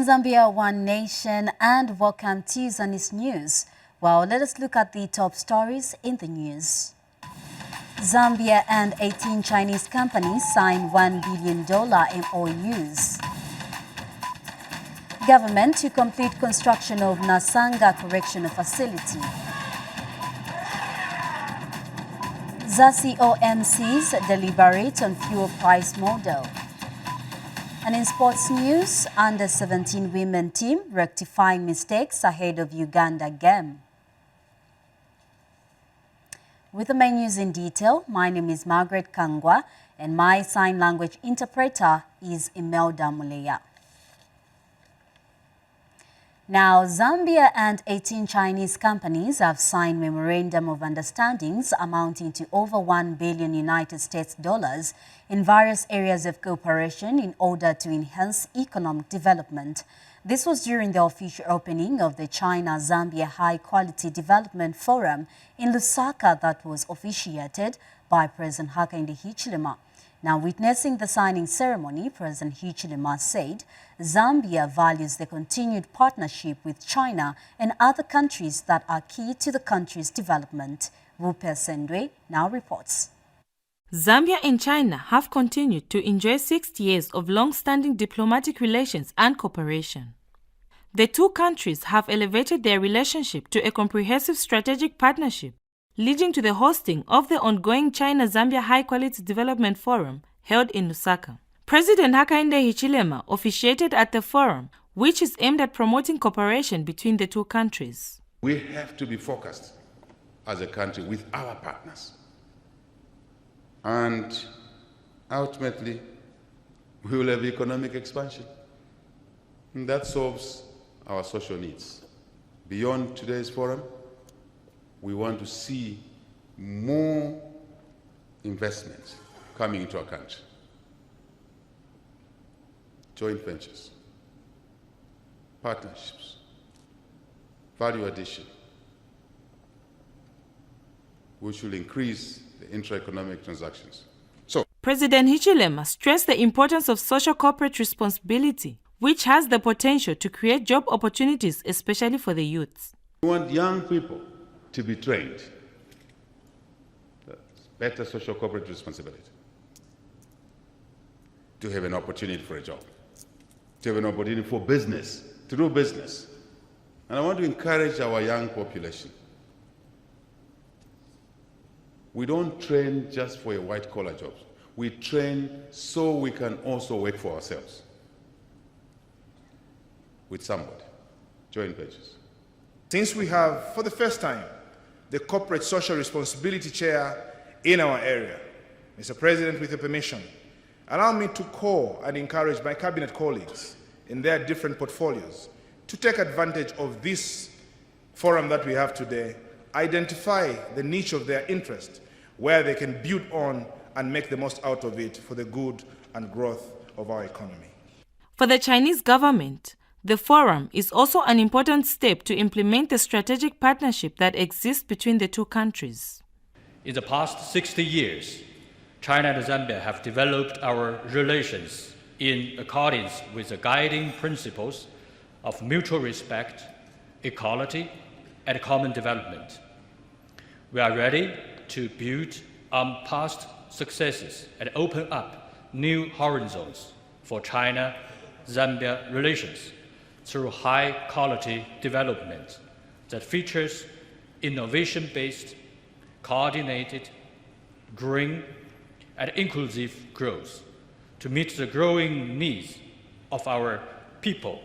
Zambia, one nation, and welcome to Zanis News. Well, let us look at the top stories in the news. Zambia and 18 Chinese companies signed $1 billion MOUs. Government to complete construction of Nasanga Correctional Facility. ZACOMCs deliberate on fuel price model. And in sports news, under-17 women team rectifying mistakes ahead of Uganda game. With the main news in detail, my name is Margaret Kangwa and my sign language interpreter is Imelda Muleya. Now, Zambia and 18 Chinese companies have signed memorandum of understandings amounting to over $1 billion United States dollars in various areas of cooperation in order to enhance economic development. This was during the official opening of the China-Zambia High Quality Development Forum in Lusaka that was officiated by President Hakainde Hichilema. Now, witnessing the signing ceremony, President Hichilema said Zambia values the continued partnership with China and other countries that are key to the country's development. Ruper Sendwe now reports. Zambia and China have continued to enjoy 60 years of long-standing diplomatic relations and cooperation. The two countries have elevated their relationship to a comprehensive strategic partnership, leading to the hosting of the ongoing China-Zambia High Quality Development Forum held in Lusaka. President Hakainde Hichilema officiated at the forum, which is aimed at promoting cooperation between the two countries. We have to be focused as a country with our partners. And ultimately, we will have economic expansion. And that solves our social needs. Beyond today's forum, we want to see more investments coming into our country. Joint ventures, partnerships, value addition, which will increase the intra-economic transactions. President Hichilema stressed the importance of social corporate responsibility, which has the potential to create job opportunities, especially for the youths. We want young people to be trained. That's better social corporate responsibility. To have an opportunity for a job. To have an opportunity for business, to do business. And I want to encourage our young population. We don't train just for a white-collar job. We train so we can also work for ourselves with somebody, joint ventures. Since we have, for the first time, the Corporate Social Responsibility Chair in our area, Mr. President, with your permission, allow me to call and encourage my cabinet colleagues in their different portfolios to take advantage of this forum that we have today, identify the niche of their interest, where they can build on and make the most out of it for the good and growth of our economy. For the Chinese government, the forum is also an important step to implement the strategic partnership that exists between the two countries. In the past 60 years, China and Zambia have developed our relations in accordance with the guiding principles of mutual respect, equality, and common development. We are ready to build on past successes and open up new horizons for China-Zambia relations through high-quality development that features innovation-based, coordinated, green, and inclusive growth to meet the growing needs of our people.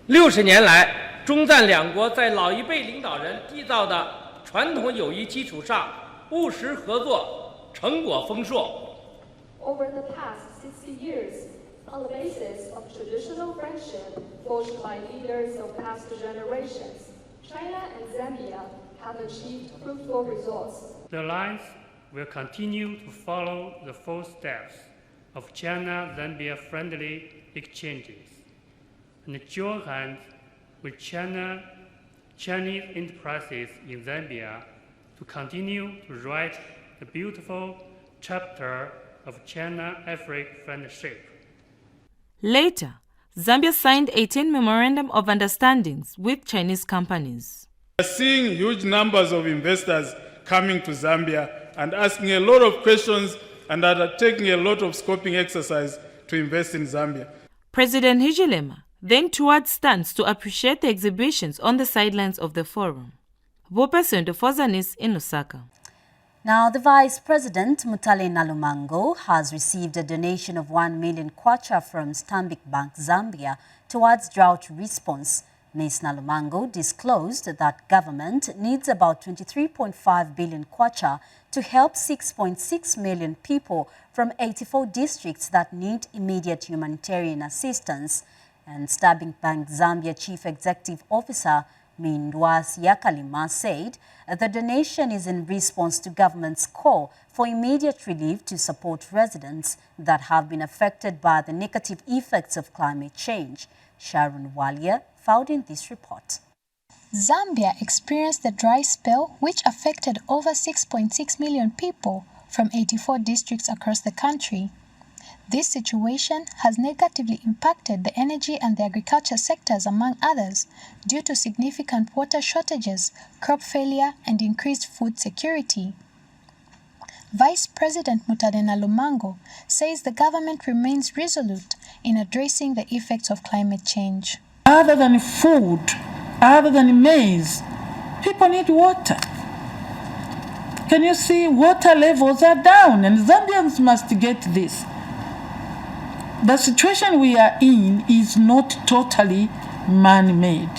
60年来，中赞两国在老一辈领导人缔造的传统友谊基础上，务实合作，成果丰硕。Over the past 60 years, on the basis of traditional friendship forged by leaders of past generations, China and Zambia have achieved fruitful results. The alliance will continue to follow the footsteps of China-Zambia friendly exchanges and join hands with Chinese enterprises in Zambia to continue to write the beautiful chapter of China-Africa friendship. Later, Zambia signed 18 Memorandum of Understandings with Chinese companies. We are seeing huge numbers of investors coming to Zambia and asking a lot of questions and undertaking a lot of scoping exercise to invest in Zambia. President Hichilema then toured stands to appreciate the exhibitions on the sidelines of the forum. Bopesendo for Zanis in Lusaka. Now, the Vice President, Mutale Nalumango, has received a donation of 1 million kwacha from Stanbic Bank Zambia towards drought response. Ms. Nalumango disclosed that government needs about 23.5 billion kwacha to help 6.6 million people from 84 districts that need immediate humanitarian assistance. And Stanbic Bank Zambia Chief Executive Officer Mindwas Yakalima said the donation is in response to government's call for immediate relief to support residents that have been affected by the negative effects of climate change. Sharon Walia filed in this report. Zambia experienced a dry spell which affected over 6.6 million people from 84 districts across the country. This situation has negatively impacted the energy and the agriculture sectors, among others, due to significant water shortages, crop failure, and increased food security. Vice President Mutale Nalumango says the government remains resolute in addressing the effects of climate change. Other than food, other than maize, people need water. Can you see water levels are down, and Zambians must get this. The situation we are in is not totally man-made.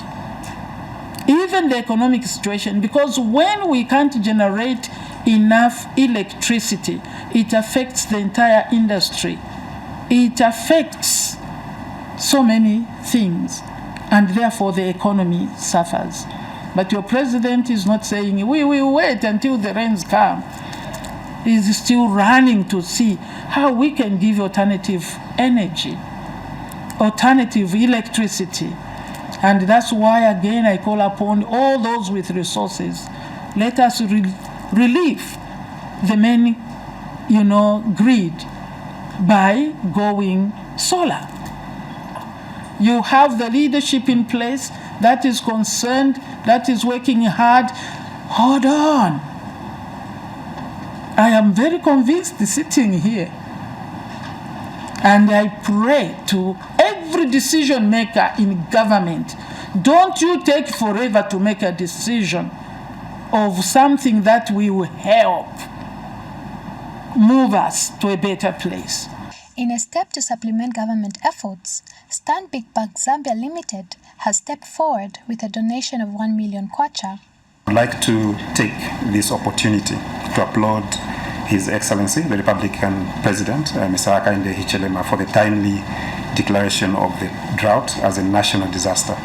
Even the economic situation, because when we can't generate enough electricity, it affects the entire industry. It affects so many things, and therefore the economy suffers. But your president is not saying, we will wait until the rains come. He's still running to see how we can give alternative energy, alternative electricity. And that's why, again, I call upon all those with resources. Let us relieve the main, grid by going solar. You have the leadership in place that is concerned, that is working hard. Hold on. I am very convinced sitting here. And I pray to every decision maker in government, don't you take forever to make a decision of something that will help move us to a better place. In a step to supplement government efforts, Stanbic Bank Zambia Limited has stepped forward with a donation of 1 million kwacha. I'd like to take this opportunity to applaud His Excellency, the Republican President, Mr. Hakainde Hichilema, for the timely declaration of the drought as a national disaster.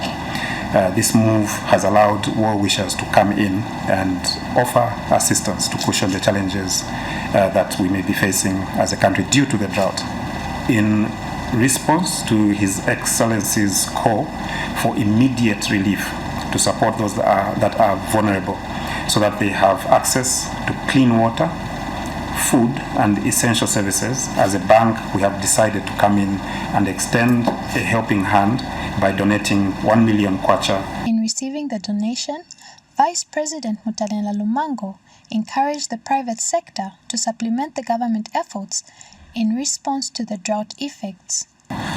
This move has allowed well-wishers to come in and offer assistance to cushion the challenges that we may be facing as a country due to the drought. In response to His Excellency's call for immediate relief to support those that are vulnerable so that they have access to clean water, food, and essential services, as a bank, we have decided to come in and extend a helping hand by donating 1 million kwacha. In receiving the donation, Vice President Mutale Nalumango encouraged the private sector to supplement the government efforts in response to the drought effects.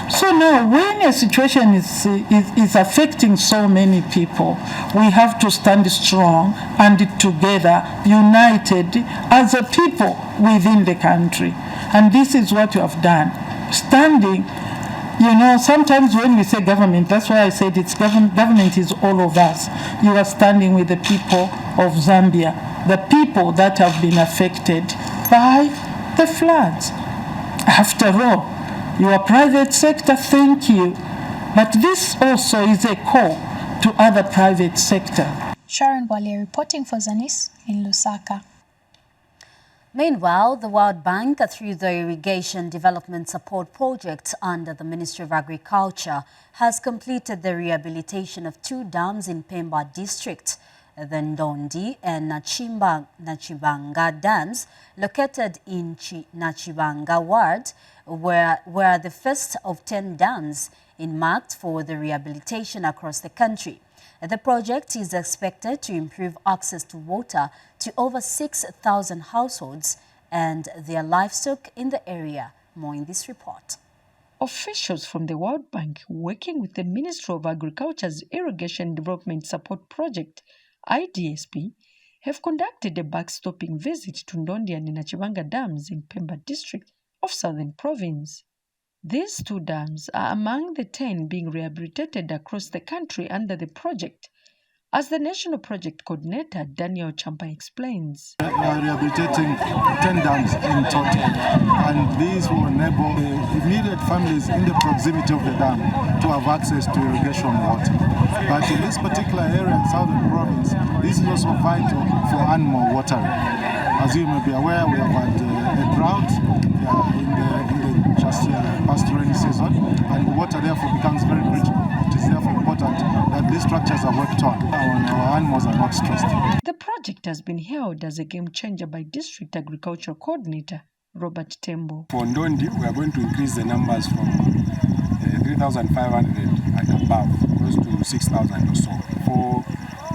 So now, when a situation is affecting so many people, we have to stand strong and together, united as a people within the country. And this is what you have done. Standing, sometimes when we say government, that's why I said it's government is all of us. You are standing with the people of Zambia, the people that have been affected by the floods. After all, your private sector, thank you. But this also is a call to other private sector. Sharon Walia reporting for Zanis in Lusaka. Meanwhile, the World Bank, through the Irrigation Development Support Project under the Ministry of Agriculture, has completed the rehabilitation of 2 dams in Pemba district. The Ndondi and Nachibanga dams, located in Nachibanga ward, were the first of 10 dams earmarked for the rehabilitation across the country. The project is expected to improve access to water to over 6,000 households and their livestock in the area. More in this report. Officials from the World Bank, working with the Ministry of Agriculture's Irrigation Development Support Project, IDSP, have conducted a backstopping visit to Ndondi and Nachibanga dams in Pemba district of Southern Province. These two dams are among the 10 being rehabilitated across the country under the project, as the National Project Coordinator Daniel Champa explains. We are rehabilitating 10 dams in total, and these will enable the immediate families in the proximity of the dam to have access to irrigation water. But in this particular area in Southern Province, this is also vital for animal watering. As you may be aware, we have had a drought in the just past rainy season, and water therefore becomes very critical. It is therefore important that these structures are worked on and our animals are not stressed. The project has been hailed as a game changer by District Agricultural Coordinator Robert Tembo. For Ndondi, we are going to increase the numbers from 3,500 and above, close to 6,000 or so. For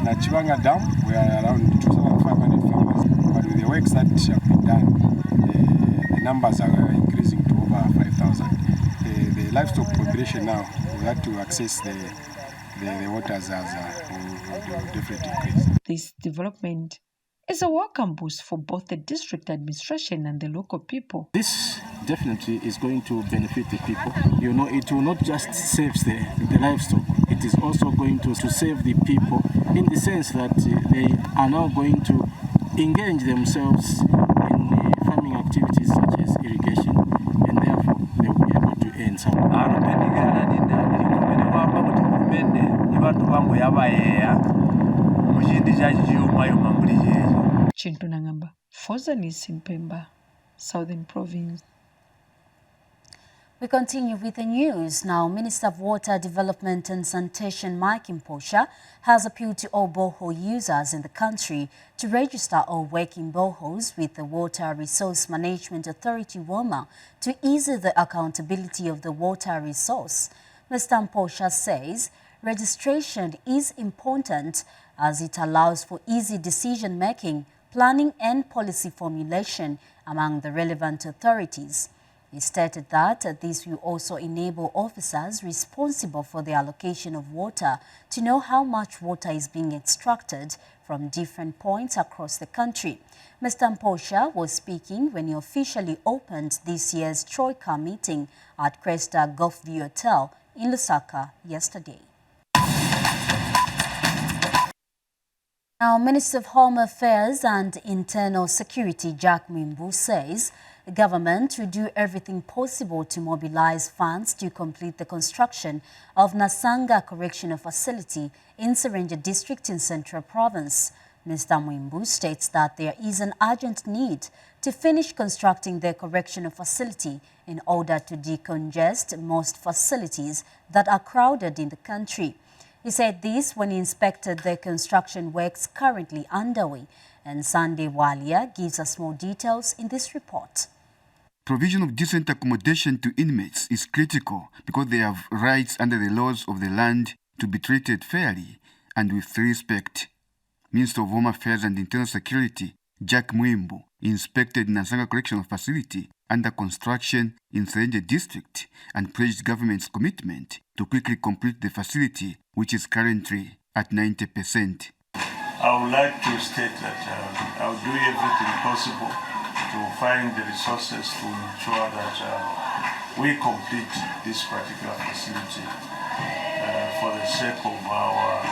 Nachibanga Dam, we are around 2,500 farmers, but with the works that have been done, the numbers are increasing to over 5,000. The livestock population now will have to access the waters as will definitely increase. This development is a welcome boost for both the district administration and the local people. This definitely is going to benefit the people. You know, it will not just save the livestock, it is also going to save the people in the sense that they are now going to engage themselves in farming activities such as irrigation, and therefore they will be able to earn some. Chintu Nangamba, for Zanis in Pemba, Southern Province. We continue with the news. Now, Minister of Water Development and Sanitation Mike Mposha has appealed to all borehole users in the country to register all working boreholes with the Water Resource Management Authority WOMA to ease the accountability of the water resource. Mr. Mposha says registration is important as it allows for easy decision-making, planning and policy formulation among the relevant authorities. He stated that this will also enable officers responsible for the allocation of water to know how much water is being extracted from different points across the country. Mr. Mposha was speaking when he officially opened this year's Troika meeting at Cresta Golfview Hotel in Lusaka yesterday. Now, Minister of Home Affairs and Internal Security Jack Mwimbu says the government will do everything possible to mobilize funds to complete the construction of Nasanga Correctional Facility in Serenja District in Central Province. Mr. Mwimbu states that there is an urgent need to finish constructing the correctional facility in order to decongest most facilities that are crowded in the country. He said this when he inspected the construction works currently underway. And Sunday Walia gives us more details in this report. Provision of decent accommodation to inmates is critical because they have rights under the laws of the land to be treated fairly and with respect. Minister of Home Affairs and Internal Security, Jack Mwimbu, inspected Nasanga Correctional Facility under construction in Serenja District and praised government's commitment to quickly complete the facility, which is currently at 90%. I would like to state that I will do everything possible to find the resources to ensure that we complete this particular facility for the sake of our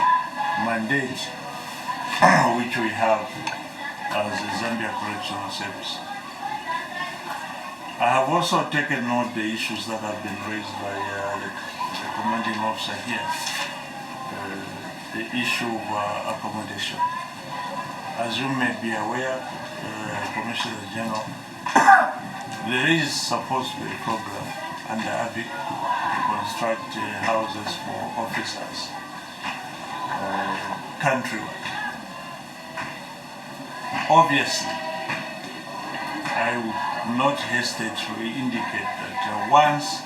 mandate which we have as the Zambia Correctional Service. I have also taken note of the issues that have been raised by the commanding officer here, the issue of accommodation. As you may be aware, Commissioner General, there is supposed to be a program under AVIC to construct houses for officers countrywide. Obviously, I would not hesitate to indicate that once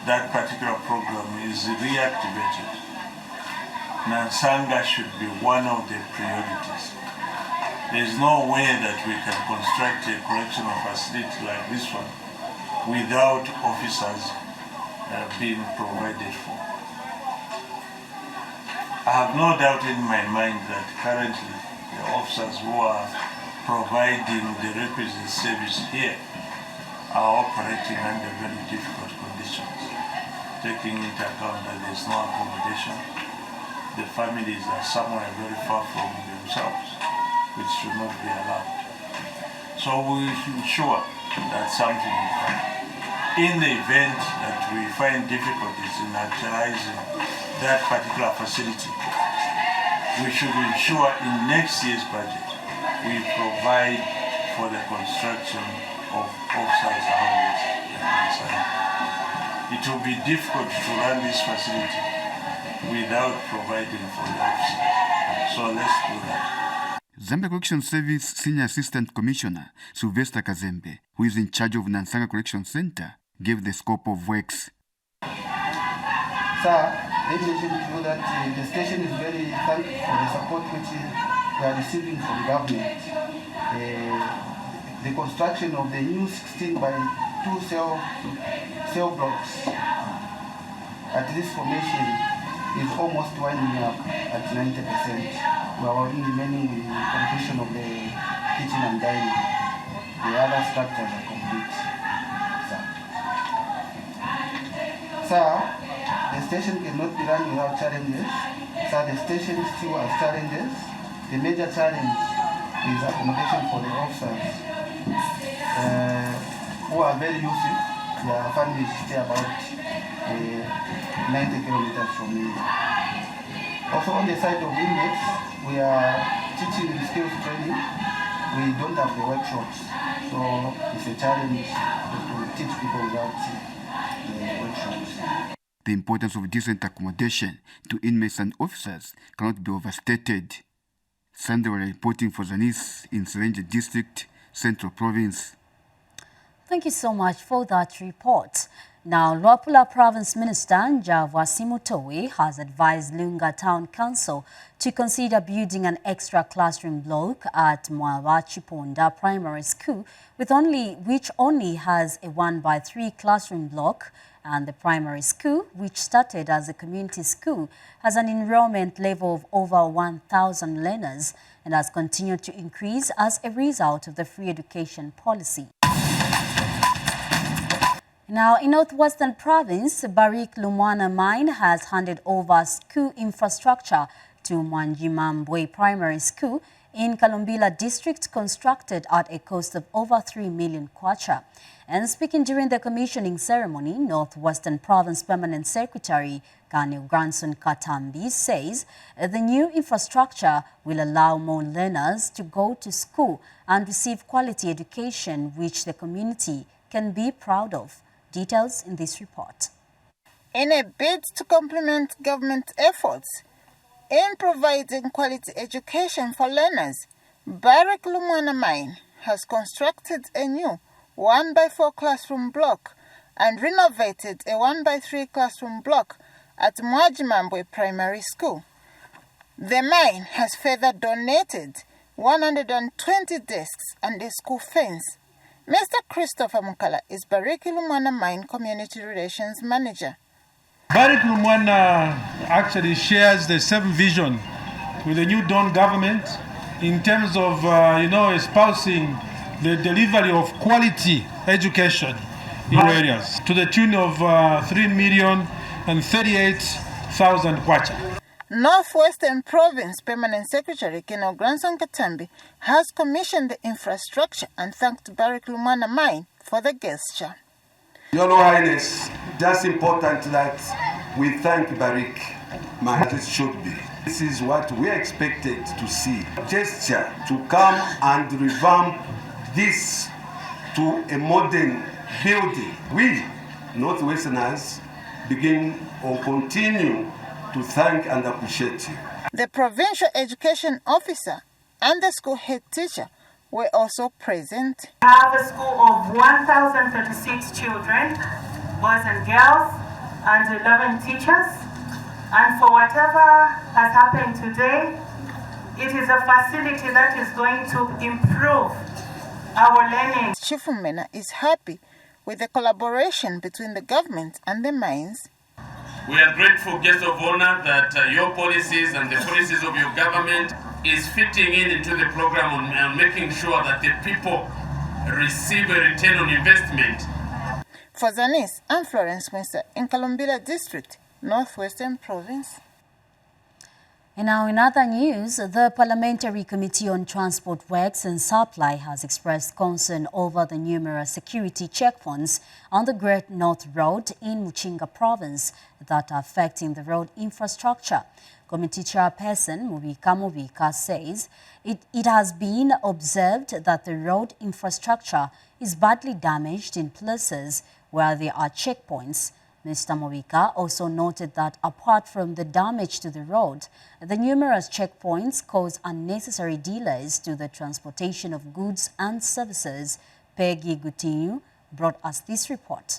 that particular program is reactivated, Nansanga should be one of the priorities. There is no way that we can construct a correctional facility like this one without officers being provided for. I have no doubt in my mind that currently the officers who are providing the requisite service here are operating under very difficult conditions, taking into account that there is no accommodation. The families are somewhere very far from themselves, which should not be allowed. So we should ensure that something will come. In the event that we find difficulties in actualizing that particular facility, we should ensure in next year's budget we provide for the construction of officers' houses. It will be difficult to run this facility without providing for the officers. So let's do that. Zambia Correction Service Senior Assistant Commissioner Sylvester Kazembe, who is in charge of Nansanga Correction Center, gave the scope of works. Sir, let me mention to you that the station is very thankful for the support which we are receiving from government. The construction of the new 16 by 2 cell blocks at this formation is almost winding up at 90%. We are only remaining with the completion of the kitchen and dining. The other structures are complete. Sir, the station cannot be run without challenges. Sir, the station still has challenges. The major challenge is accommodation for the officers who are very useful. Their families stay about 90 kilometers from me. Also on the side of inmates, we are teaching the skills training. We don't have the workshops, so it's a challenge to teach people without the workshops. The importance of decent accommodation to inmates and officers cannot be overstated. Sunday we're reporting for Zanis in Serenje District, Central Province. Thank you so much for that report. Now, Luapula Province Minister Njavwa Simutowe has advised Lunga Town Council to consider building an extra classroom block at Mwawachiponda Primary School, which only has a 1x3 classroom block, and the primary school, which started as a community school, has an enrollment level of over 1,000 learners and has continued to increase as a result of the free education policy. Now, in Northwestern Province, Barrick Lumwana Mine has handed over school infrastructure to Mwanjimambwe Primary School in Kalumbila District, constructed at a cost of over 3 million kwacha. And speaking during the commissioning ceremony, Northwestern Province Permanent Secretary Colonel Granson Katambi says the new infrastructure will allow more learners to go to school and receive quality education, which the community can be proud of. Details in this report. In a bid to complement government efforts in providing quality education for learners, Barrick Lumwana Mine has constructed a new 1x4 classroom block and renovated a 1x3 classroom block at Mwanjimambwe Primary School. The mine has further donated 120 desks and a school fence. Mr. Christopher Mukala is Barrick Lumwana Mine Community Relations Manager. Barrick Lumwana actually shares the same vision with the new Dawn government in terms of, espousing the delivery of quality education in areas to the tune of 3,038,000 kwacha. Northwestern Province Permanent Secretary Colonel Granson Katambi has commissioned the infrastructure and thanked Barrick Lumwana Mine for the gesture. Your Royal Highness, just important that we thank Barrick Mine as it should be. This is what we expected to see. Gesture to come and revamp this to a modern building. We, Northwesterners, begin or continue to thank and appreciate you. The provincial education officer and the school head teacher were also present. We have a school of 1,036 children, boys and girls, and 11 teachers. And for whatever has happened today, it is a facility that is going to improve our learning. Chief Mena is happy with the collaboration between the government and the mines. We are grateful, guest of honor, that your policies and the policies of your government is fitting into the program and making sure that the people receive a return on investment. For Zanis, I'm Florence Mesa in Kalumbila District, Northwestern Province. And now in other news, the Parliamentary Committee on Transport Works and Supply has expressed concern over the numerous security checkpoints on the Great North Road in Muchinga Province that are affecting the road infrastructure. Committee Chairperson Mubika Mubika says it has been observed that the road infrastructure is badly damaged in places where there are checkpoints. Mr. Mubika also noted that apart from the damage to the road, the numerous checkpoints cause unnecessary delays to the transportation of goods and services. Peggy Gutinyu brought us this report.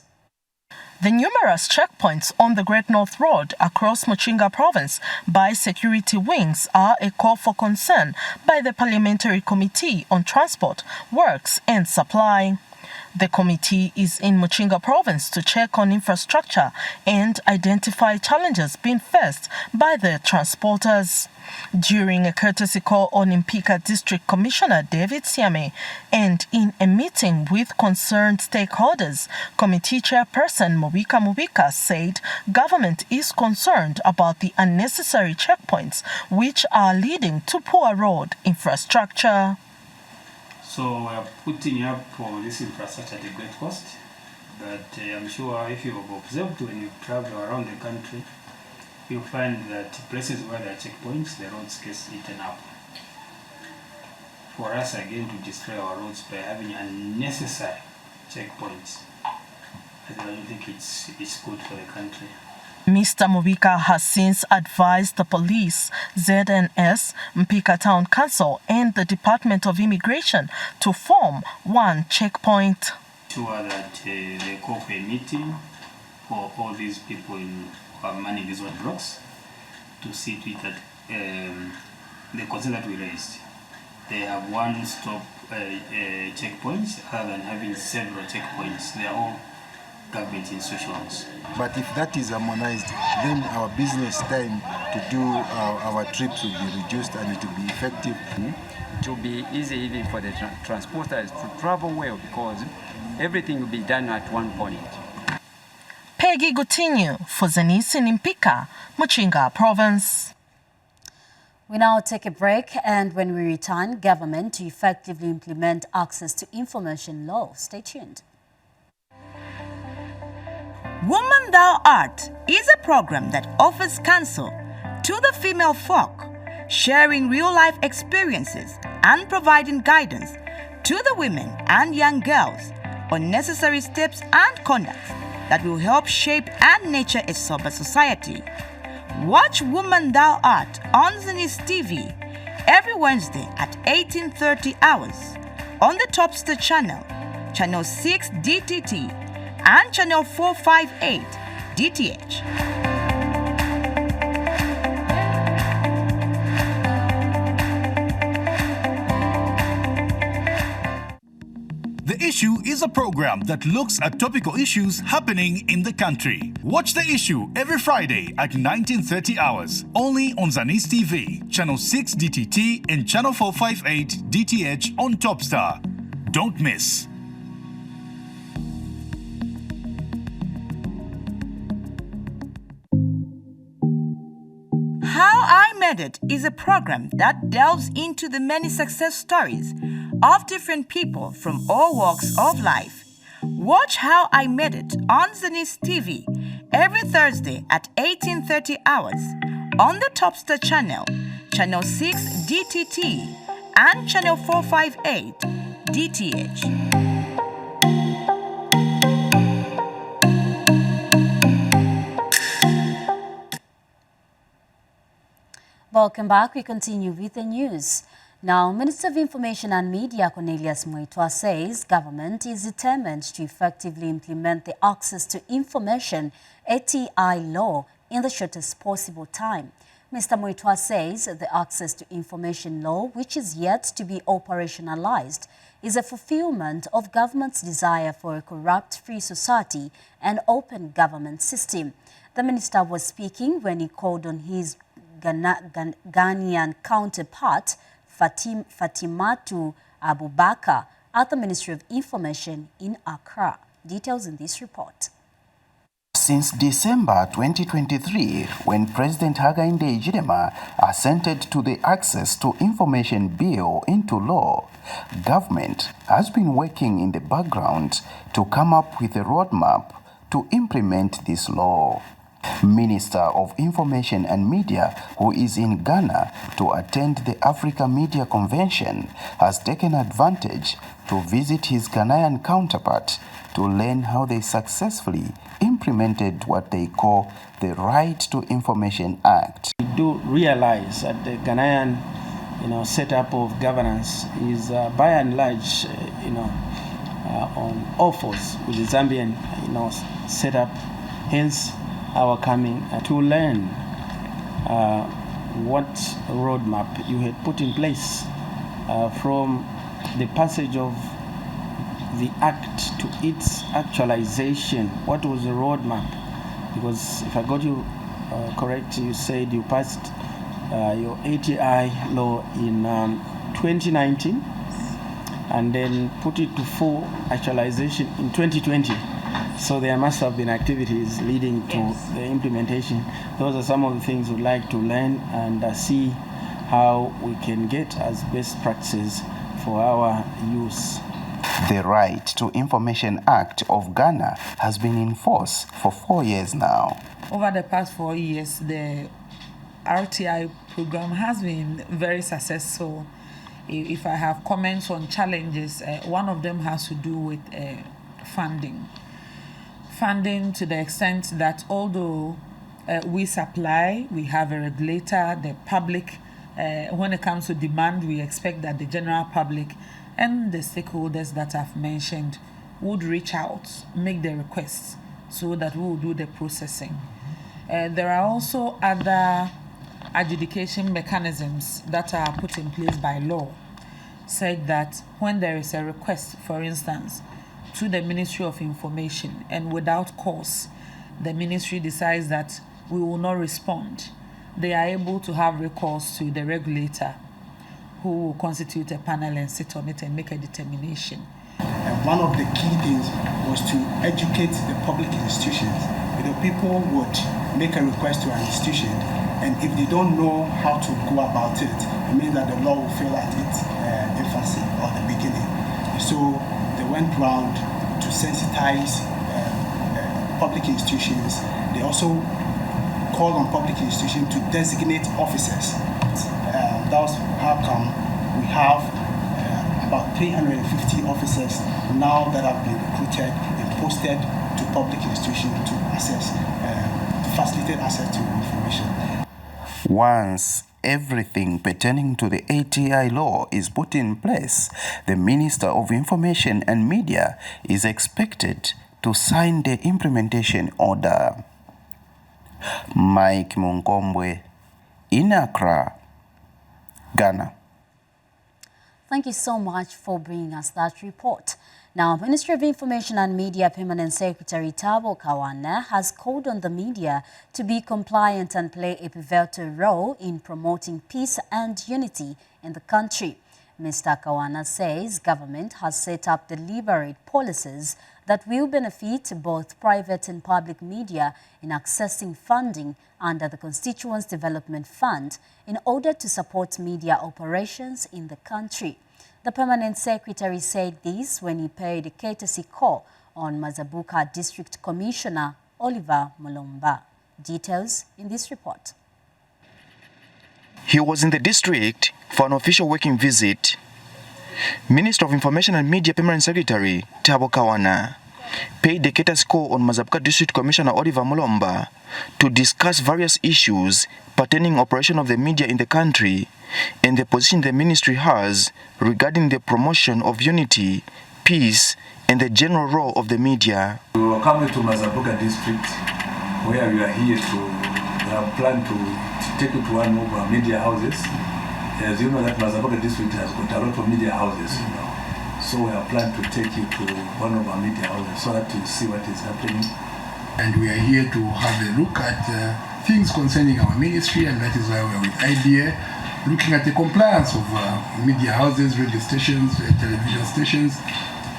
The numerous checkpoints on the Great North Road across Muchinga Province by security wings are a call for concern by the Parliamentary Committee on Transport, Works and Supply. The committee is in Muchinga Province to check on infrastructure and identify challenges being faced by the transporters. During a courtesy call on Mpika District Commissioner David Siame and in a meeting with concerned stakeholders, Committee Chairperson Mubika Mubika said government is concerned about the unnecessary checkpoints which are leading to poor road infrastructure. So we are putting up for this infrastructure at a great cost, but I'm sure if you have observed when you travel around the country, you'll find that places where there are checkpoints, the roads get eaten up. For us again to destroy our roads by having unnecessary checkpoints, I don't think it's good for the country. Mr. Mubika has since advised the police, ZNS, Mpika Town Council and the Department of Immigration to form one checkpoint. Sure that they call for a meeting for all these people who are manning these roadblocks to see to it that the concern that we raised, they have one-stop checkpoints rather than having several checkpoints. They are all government institutions. But if that is harmonized, then our business time to do our trips will be reduced and it will be effective. It will be easy even for the transporters to travel well because everything will be done at one point. Peggy Gutinyu for Zanis in Mpika, Muchinga Province. We now take a break, and when we return, government to effectively implement access to information law. Stay tuned. Woman Thou Art is a program that offers counsel to the female folk, sharing real-life experiences and providing guidance to the women and young girls on necessary steps and conducts that will help shape and nurture a sober society. Watch Woman Thou Art on Zanis TV every Wednesday at 18:30 hours on the Topster channel, channel 6 DTT, and channel 458 DTH. The Issue is a program that looks at topical issues happening in the country. Watch The Issue every Friday at 19:30 hours, only on Zanis TV, channel 6 DTT and channel 458 DTH on Topstar. Don't miss. How I Made It is a program that delves into the many success stories of different people from all walks of life. Watch How I Made It on Zanis TV every Thursday at 18:30 hours on the Topster channel, channel 6 DTT and channel 458 DTH. Welcome back. We continue with the news. Now, Minister of Information and Media Cornelius Moitwa says government is determined to effectively implement the Access to Information ATI law in the shortest possible time. Mr. Moitwa says the Access to Information law, which is yet to be operationalized, is a fulfillment of government's desire for a corrupt-free society and open government system. The minister was speaking when he called on his Ghanaian counterpart, Fatimatu Abubakar, at the Ministry of Information in Accra. Details in this report. Since December 2023, when President Hakainde Hichilema assented to the Access to Information Bill into law, government has been working in the background to come up with a roadmap to implement this law. Minister of Information and Media, who is in Ghana to attend the Africa Media Convention, has taken advantage to visit his Ghanaian counterpart to learn how they successfully implemented what they call the Right to Information Act. We do realize that the Ghanaian, setup of governance is by and large, on all fours with the Zambian, setup. Hence, our coming to learn what roadmap you had put in place from the passage of the act to its actualization. What was the roadmap? Because if I got you correct, you said you passed your ATI law in 2019 and then put it to full actualization in 2020. So there must have been activities leading to the implementation. Those are some of the things we'd like to learn and see how we can get as best practices for our use. The Right to Information Act of Ghana has been in force for 4 years now. Over the past 4 years, the RTI program has been very successful. If I have comments on challenges, one of them has to do with funding. Funding to the extent that although we supply, we have a regulator, the public, when it comes to demand, we expect that the general public and the stakeholders that I've mentioned would reach out, make the requests so that we will do the processing. There are also other adjudication mechanisms that are put in place by law, said that when there is a request, for instance, to the Ministry of Information and without cause, the ministry decides that we will not respond, they are able to have recourse to the regulator who will constitute a panel and sit on it and make a determination. One of the key things was to educate the public institutions. People would make a request to an institution, and if they don't know how to go about it, it means that the law will fail at its infancy or the beginning. So they went round to sensitize public institutions. They also called on public institutions to designate officers. That was how come we have about 350 officers now that have been recruited and posted to public institutions to access, to facilitate access to information. Once everything pertaining to the ATI law is put in place, the Minister of Information and Media is expected to sign the implementation order. Mike Munkombwe, in Accra, Ghana. Thank you so much for bringing us that report. Now, Ministry of Information and Media Permanent Secretary Thabo Kawana has called on the media to be compliant and play a pivotal role in promoting peace and unity in the country. Mr. Kawana says government has set up deliberate policies that will benefit both private and public media in accessing funding under the Constituents Development Fund in order to support media operations in the country. The Permanent Secretary said this when he paid a courtesy call on Mazabuka District Commissioner Oliver Mulumba. Details in this report. He was in the district for an official working visit. Minister of Information and Media Permanent Secretary Thabo Kawana paid the courtesy call on Mazabuka District Commissioner Oliver Mulumba to discuss various issues pertaining operation of the media in the country and the position the ministry has regarding the promotion of unity, peace, and the general role of the media. We are coming to Mazabuka district, where we are here we have planned to take you to one of our media houses. As you know that Mazabuka district has got a lot of media houses, So we have planned to take you to one of our media houses so that you see what is happening. And we are here to have a look at things concerning our ministry, and that is why we are with IBA, looking at the compliance of media houses, radio stations, television stations.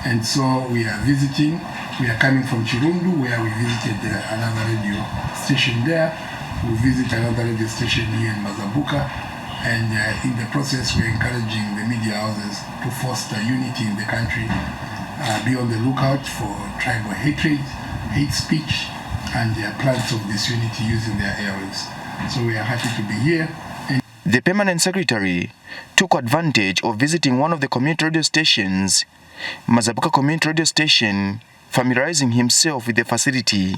And so we are visiting. We are coming from Chirundu, where we visited another radio station there. We visit another radio station here in Mazabuka. And in the process, we are encouraging the media houses to foster unity in the country, be on the lookout for tribal hatred, hate speech, and their plans of disunity using their airwaves. So we are happy to be here. The permanent secretary took advantage of visiting one of the community radio stations, Mazabuka Community Radio Station, familiarizing himself with the facility.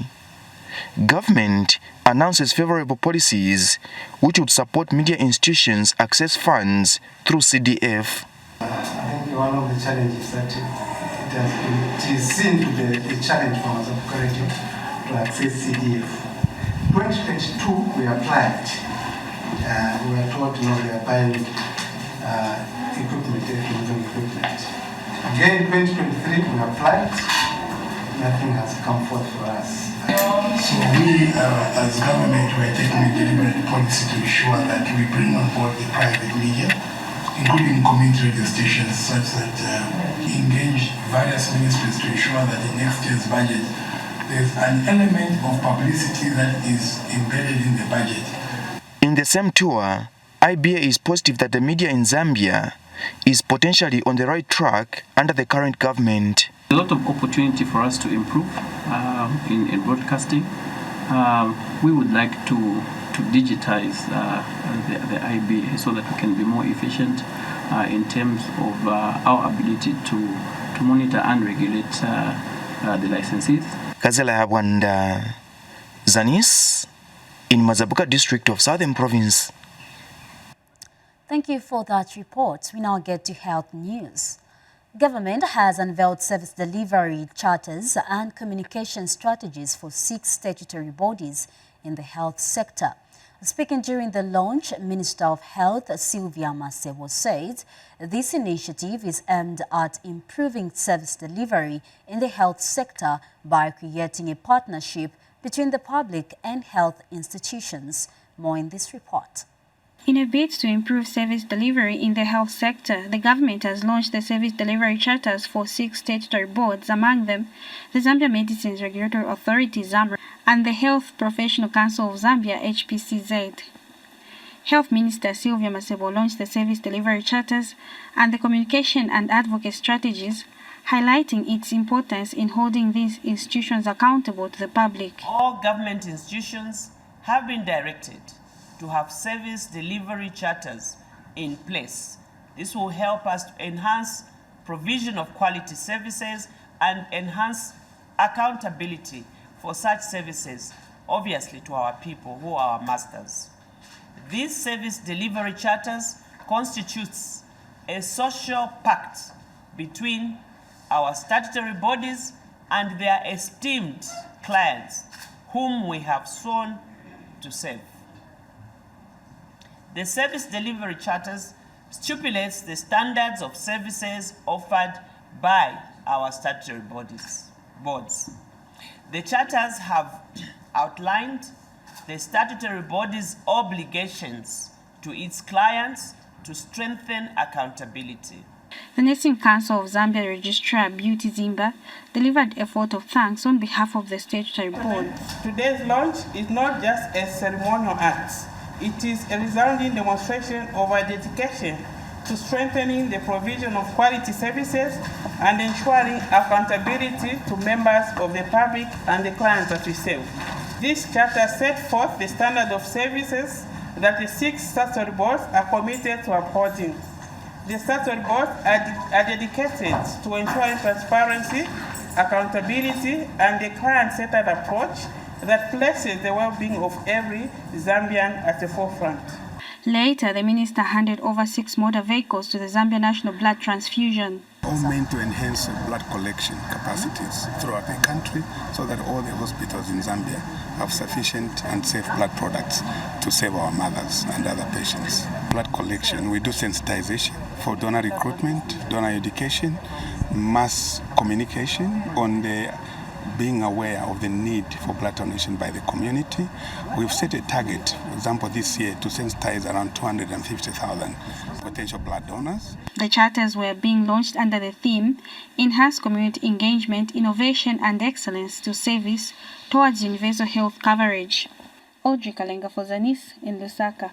Government announces favorable policies which would support media institutions access funds through CDF. I think one of the challenges that it is seen to be a challenge for Mazabuka Radio to access CDF. 2022 we applied. We were told we are buying equipment. Again, 2023 we applied. Nothing has come forth for us. So we, as government, we are taking a deliberate policy to ensure that we bring on board the private media, including community radio stations, such that engage various ministries to ensure that in next year's budget there's an element of publicity that is embedded in the budget. In the same tour, IBA is positive that the media in Zambia is potentially on the right track under the current government. A lot of opportunity for us to improve in broadcasting. We would like to digitize the IBA so that we can be more efficient in terms of our ability to monitor and regulate the licensees. Kazela Habwanda, Zanis, in Mazabuka district of Southern Province. Thank you for that report. We now get to health news. Government has unveiled service delivery charters and communication strategies for 6 statutory bodies in the health sector. Speaking during the launch, Minister of Health Sylvia Masebo said this initiative is aimed at improving service delivery in the health sector by creating a partnership between the public and health institutions. More in this report. In a bid to improve service delivery in the health sector, the government has launched the service delivery charters for 6 statutory boards, among them the Zambia Medicines Regulatory Authority (ZAMRA) and the Health Professional Council of Zambia (HPCZ). Health Minister Sylvia Masebo launched the service delivery charters and the communication and advocate strategies, highlighting its importance in holding these institutions accountable to the public. All government institutions have been directed to have service delivery charters in place. This will help us to enhance provision of quality services and enhance accountability for such services, obviously to our people who are our masters. These service delivery charters constitutes a social pact between our statutory bodies and their esteemed clients whom we have sworn to serve. The service delivery charters stipulates the standards of services offered by our statutory boards. The charters have outlined the statutory body's obligations to its clients to strengthen accountability. The Nursing Council of Zambia Registrar Beauty Zimba delivered a vote of thanks on behalf of the statutory board. Today's launch is not just a ceremonial act. It is a resounding demonstration of our dedication to strengthening the provision of quality services and ensuring accountability to members of the public and the clients that we serve. This charter set forth the standard of services that the 6 statutory boards are committed to upholding. The statutory boards are dedicated to ensuring transparency, accountability, and a client-centered approach that places the well-being of every Zambian at the forefront. Later, the minister handed over 6 motor vehicles to the Zambia National Blood Transfusion. All meant to enhance blood collection capacities throughout the country so that all the hospitals in Zambia have sufficient and safe blood products to save our mothers and other patients. Blood collection, we do sensitization for donor recruitment, donor education, mass communication on the being aware of the need for blood donation by the community. We've set a target, for example, this year to sensitize around 250,000 potential blood donors. The charters were being launched under the theme Enhance Community Engagement, Innovation and Excellence to Service Towards Universal Health Coverage. Audrey Kalenga for Zanis in Lusaka.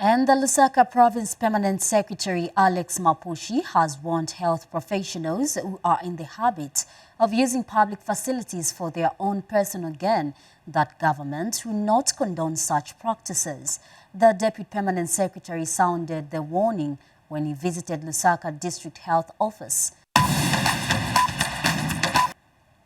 And the Lusaka Province Permanent Secretary Alex Mapushi has warned health professionals who are in the habit of using public facilities for their own personal gain that government will not condone such practices. The Deputy Permanent Secretary sounded the warning when he visited Lusaka District Health Office.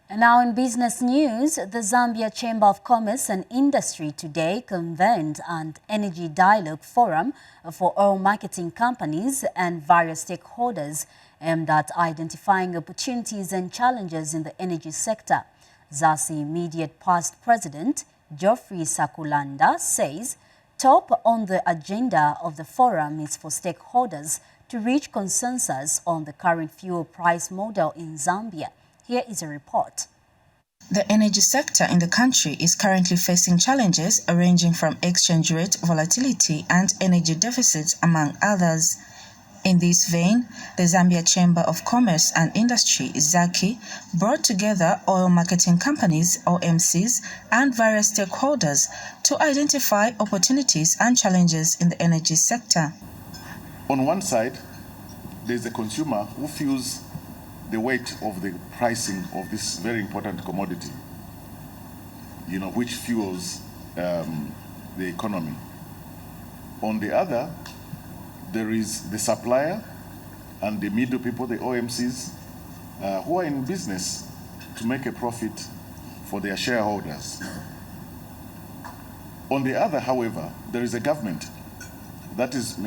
And now in business news, the Zambia Chamber of Commerce and Industry today convened an energy dialogue forum for oil marketing companies and various stakeholders aimed at identifying opportunities and challenges in the energy sector. ZASI immediate past president Geoffrey Sakulanda says top on the agenda of the forum is for stakeholders to reach consensus on the current fuel price model in Zambia. Here is a report. The energy sector in the country is currently facing challenges ranging from exchange rate volatility and energy deficits, among others. In this vein, the Zambia Chamber of Commerce and Industry, ZACI, brought together oil marketing companies, OMCs, and various stakeholders to identify opportunities and challenges in the energy sector. On one side, there's the consumer who feels the weight of the pricing of this very important commodity, which fuels the economy. On the other, there is the supplier and the middle people, the OMCs, who are in business to make a profit for their shareholders. On the other, however, there is a government that is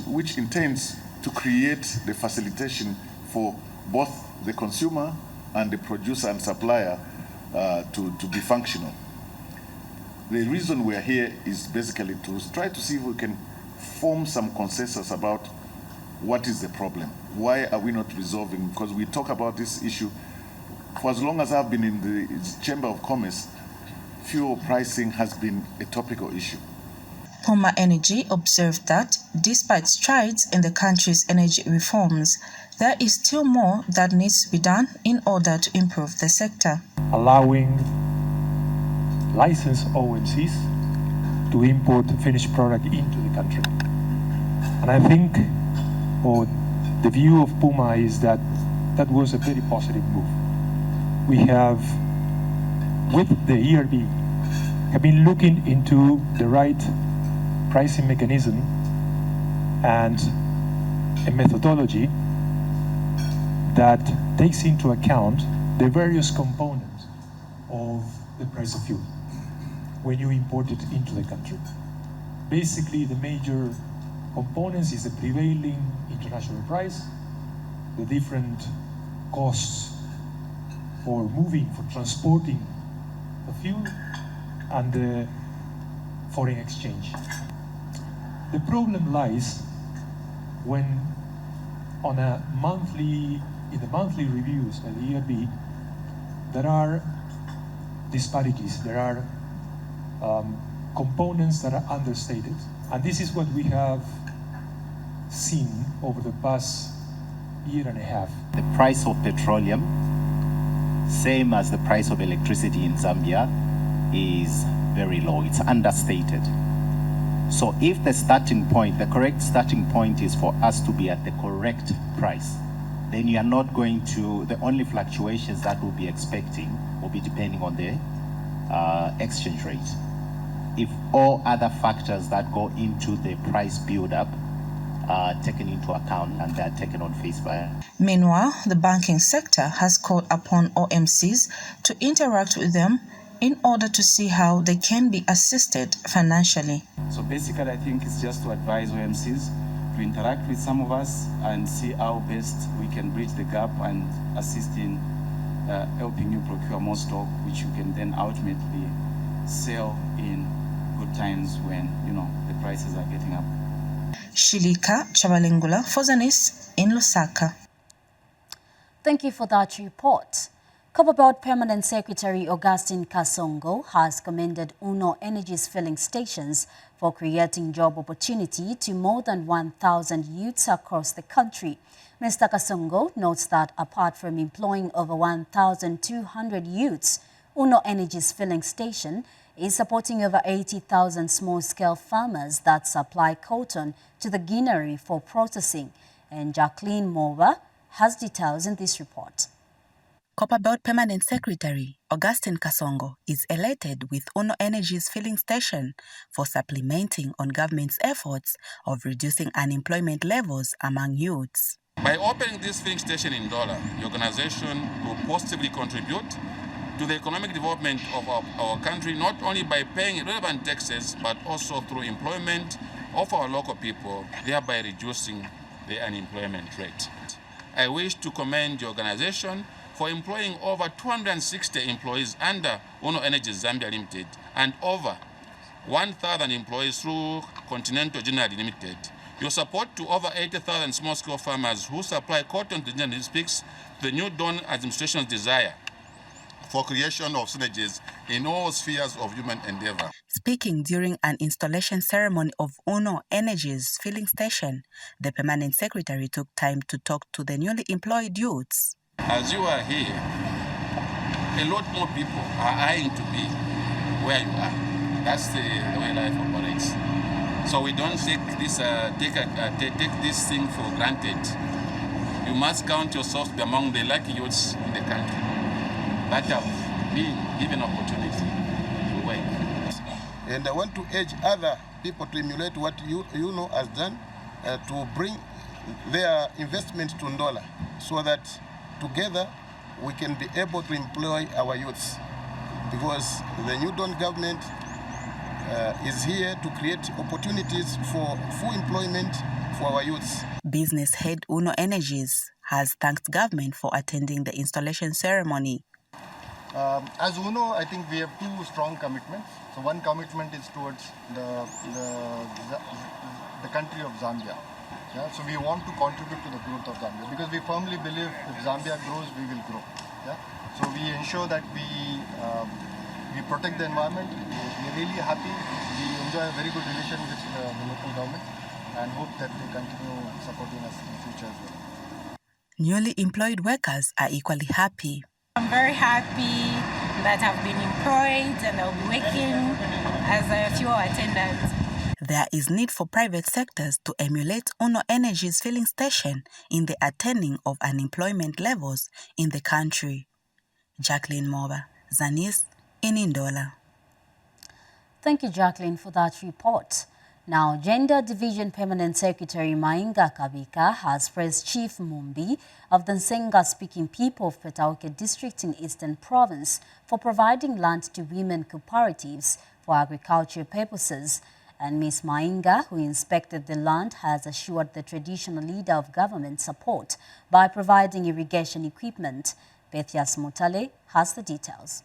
which intends to create the facilitation for both the consumer and the producer and supplier to be functional. The reason we are here is basically to try to see if we can form some consensus about what is the problem. Why are we not resolving? Because we talk about this issue for as long as I've been in the Chamber of Commerce, fuel pricing has been a topical issue. Puma Energy observed that despite strides in the country's energy reforms, there is still more that needs to be done in order to improve the sector. Allowing licensed OMCs to import finished product into the country. And I think, or the view of Puma is that that was a very positive move. We have, with the ERB, have been looking into the right pricing mechanism and a methodology that takes into account the various components of the price of fuel when you import it into the country. Basically, the major components is the prevailing international price, the different costs for moving, for transporting the fuel, and the foreign exchange. The problem lies when in the monthly reviews by the ERB, there are disparities, there are components that are understated. And this is what we have seen over the past year and a half. The price of petroleum, same as the price of electricity in Zambia, is very low. It's understated. So if the starting point, the correct starting point is for us to be at the correct price, then you are not going to, the only fluctuations that we'll be expecting will be depending on the exchange rate. If all other factors that go into the price build-up are taken into account and they are taken on face value. Meanwhile, the banking sector has called upon OMCs to interact with them in order to see how they can be assisted financially. So basically, I think it's just to advise OMCs to interact with some of us and see how best we can bridge the gap and assist in helping you procure more stock, which you can then ultimately sell in good times when, the prices are getting up. Shilika Chabalengula for Zanis in Lusaka. Thank you for that report. Copperbelt Permanent Secretary Augustine Kasongo has commended UNO Energy's filling stations for creating job opportunity to more than 1,000 youths across the country. Mr. Kasongo notes that apart from employing over 1,200 youths, UNO Energy's filling station is supporting over 80,000 small-scale farmers that supply cotton to the Guinery for processing. And Jacqueline Mova has details in this report. Copperbelt Permanent Secretary Augustine Kasongo is elated with UNO Energy's filling station for supplementing on government's efforts of reducing unemployment levels among youths. By opening this filling station in Ndola, the organization will positively contribute to the economic development of our country, not only by paying relevant taxes, but also through employment of our local people, thereby reducing the unemployment rate. I wish to commend the organization for employing over 260 employees under UNO Energy Zambia Limited and over 1,000 employees through Continental General Limited. Your support to over 80,000 small-scale farmers who supply cotton to the General speaks to the new Dawn administration's desire for creation of synergies in all spheres of human endeavor. Speaking during an installation ceremony of UNO Energy's filling station, the Permanent Secretary took time to talk to the newly employed youths. As you are here, a lot more people are eyeing to be where you are. That's the way life operates. So we don't take this thing for granted. You must count yourself to be among the lucky youths in the country that have been given opportunity to work. And I want to urge other people to emulate what UNO has done to bring their investment to Ndola so that together we can be able to employ our youths, because the new Dawn government is here to create opportunities for full employment for our youths. Business head UNO Energies has thanked government for attending the installation ceremony. As UNO, I think we have two strong commitments. So one commitment is towards the country of Zambia. Yeah, so we want to contribute to the growth of Zambia because we firmly believe if Zambia grows, we will grow. Yeah? So we ensure that we protect the environment. We are really happy. We enjoy a very good relation with the local government and hope that they continue supporting us in the future as well. Newly employed workers are equally happy. I'm very happy that I've been employed and I'll be working as a fuel attendant. There is need for private sectors to emulate UNO Energy's filling station in the attaining of unemployment levels in the country. Jacqueline Moba, Zanis in Ndola. Thank you, Jacqueline, for that report. Now, Gender Division Permanent Secretary Mainga Kabika has praised Chief Mumbi of the Nsenga-speaking people of Petauke District in Eastern Province for providing land to women cooperatives for agricultural purposes. And Ms. Mainga, who inspected the land, has assured the traditional leader of government support by providing irrigation equipment. Bethias Mutale has the details.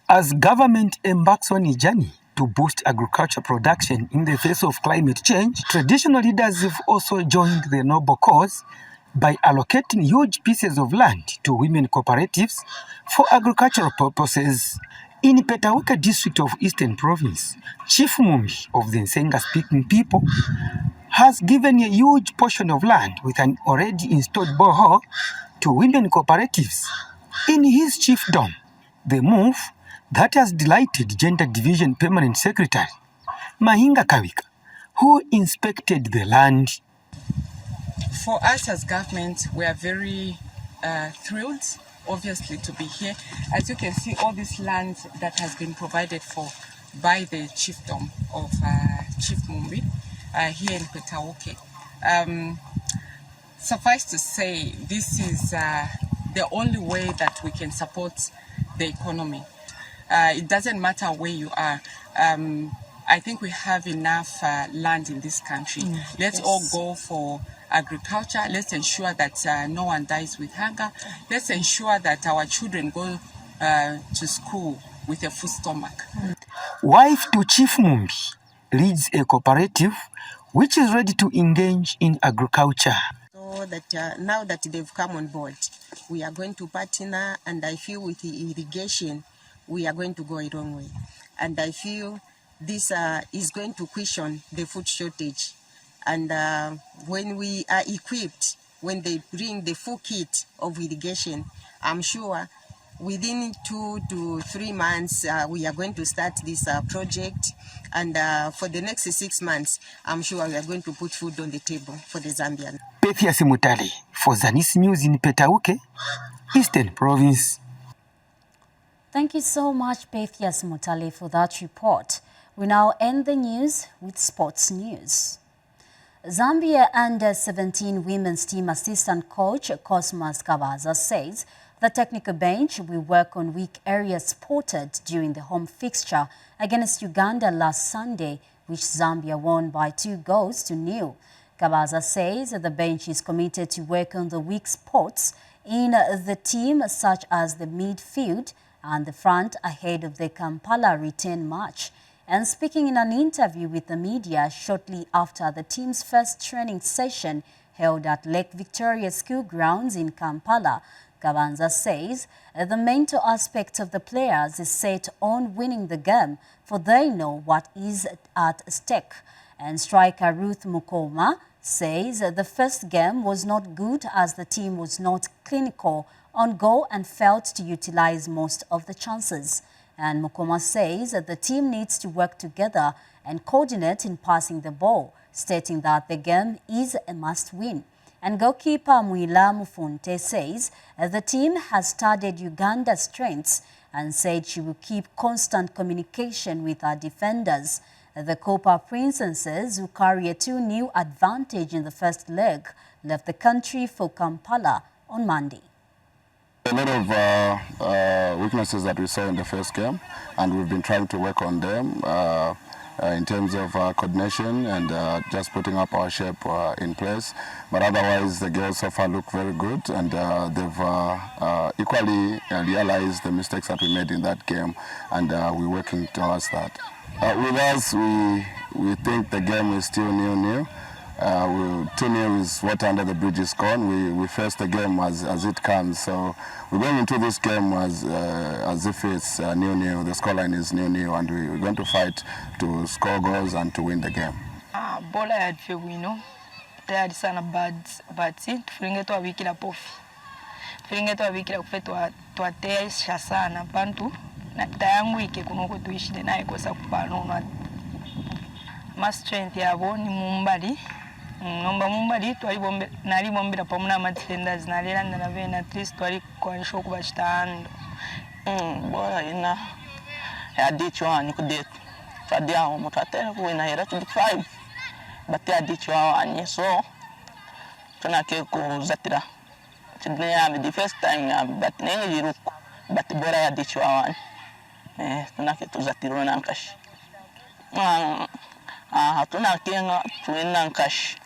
As government embarks on a journey to boost agriculture production in the face of climate change, traditional leaders have also joined the noble cause by allocating huge pieces of land to women cooperatives for agricultural purposes. In Petauke District of Eastern Province, Chief Mumbi of the Nsenga-speaking people has given a huge portion of land with an already installed borehole to women cooperatives in his chiefdom. The move that has delighted Gender Division Permanent Secretary Mainga Kabika, who inspected the land. For us as government, we are very thrilled, obviously, to be here. As you can see, all this land that has been provided for by the chiefdom of Chief Mumbi here in Petauke. Suffice to say, this is the only way that we can support the economy. It doesn't matter where you are. I think we have enough land in this country. Let's all go for agriculture. Let's ensure that no one dies with hunger. Let's ensure that our children go to school with a full stomach. Wife to Chief Mumbi leads a cooperative which is ready to engage in agriculture. So that now that they've come on board, we are going to partner, and I feel with the irrigation, we are going to go a long way. And I feel this is going to cushion the food shortage. And when we are equipped, when they bring the full kit of irrigation, I'm sure within 2 to 3 months, we are going to start this project. And for the next 6 months, I'm sure we are going to put food on the table for the Zambians. Pethias Mutale for Zanis News in Petauke, Eastern Province. Thank you so much, Pethias Mutale, for that report. We now end the news with sports news. Zambia Under-17 women's team assistant coach Cosmas Kabaza says the technical bench will work on weak areas spotted during the home fixture against Uganda last Sunday, which Zambia won by 2-0. Kabaza says the bench is committed to work on the weak spots in the team, such as the midfield and the front, ahead of the Kampala return match. And speaking in an interview with the media shortly after the team's first training session held at Lake Victoria School grounds in Kampala, Kabanza says the mental aspect of the players is set on winning the game, for they know what is at stake. And striker Ruth Mukoma says the first game was not good as the team was not clinical on goal and failed to utilize most of the chances. And Mukoma says that the team needs to work together and coordinate in passing the ball, stating that the game is a must-win. And goalkeeper Mwila Mufunte says the team has studied Uganda's strengths and said she will keep constant communication with her defenders. The Copper Princesses, who carry a 2-0 advantage in the first leg, left the country for Kampala on Monday. A lot of weaknesses that we saw in the first game, and we've been trying to work on them in terms of coordination and just putting up our shape in place. But otherwise, the girls so far look very good, and they've equally realized the mistakes that we made in that game, and we're working towards that. With us, we think the game is still 0-0. 2-0 is what under the bridge is gone. We face the game as it comes. So we're going into this game as if it's 0-0. The scoreline is 0-0, and we're going to fight to score goals and to win the game. Bola yadfe wino tayari sana bad si tufunge to abikira pofi tufunge to abikira kufe twatesha sana bantu na tayangu ike kunoko tuishide naye kosa kupanona ma strength yabo ni mumbali nomba mumbali twali bombe nali bombera pamuna ama defenders nalera na vena at least twali kwanisho kubashitando bola ina ya dichwa ni kudet fadia umutata kuina era 5 but ya dichwa ani so tunake kuzatira tidnya the first time but nengi ruko but bola ya dichwa tunake tuzatira nankashi hatuna kenga tuenda nkashi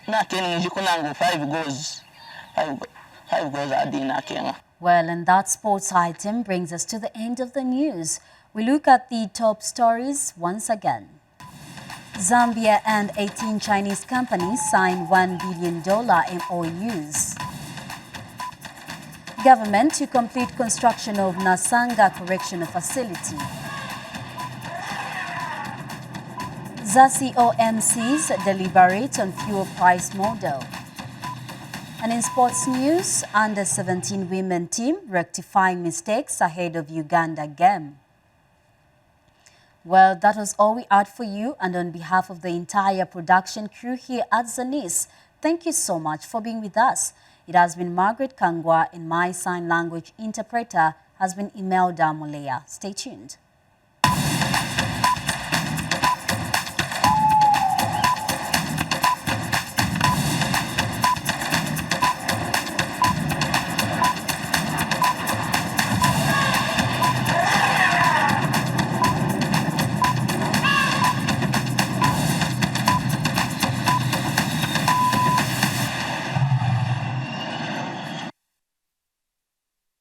na kenga jikunangu 5 goals adina kenga. Well, and that sports item brings us to the end of the news. We look at the top stories once again. Zambia and 18 Chinese companies signed $1 billion MOUs. Government to complete construction of Nasanga Correctional Facility. ZASI OMCs deliberate on fuel price model. And in sports news, Under-17 women team rectifying mistakes ahead of Uganda game. Well, that was all we had for you, and on behalf of the entire production crew here at Zanis, thank you so much for being with us. It has been Margaret Kangwa, and my sign language interpreter has been Imelda Mulea. Stay tuned.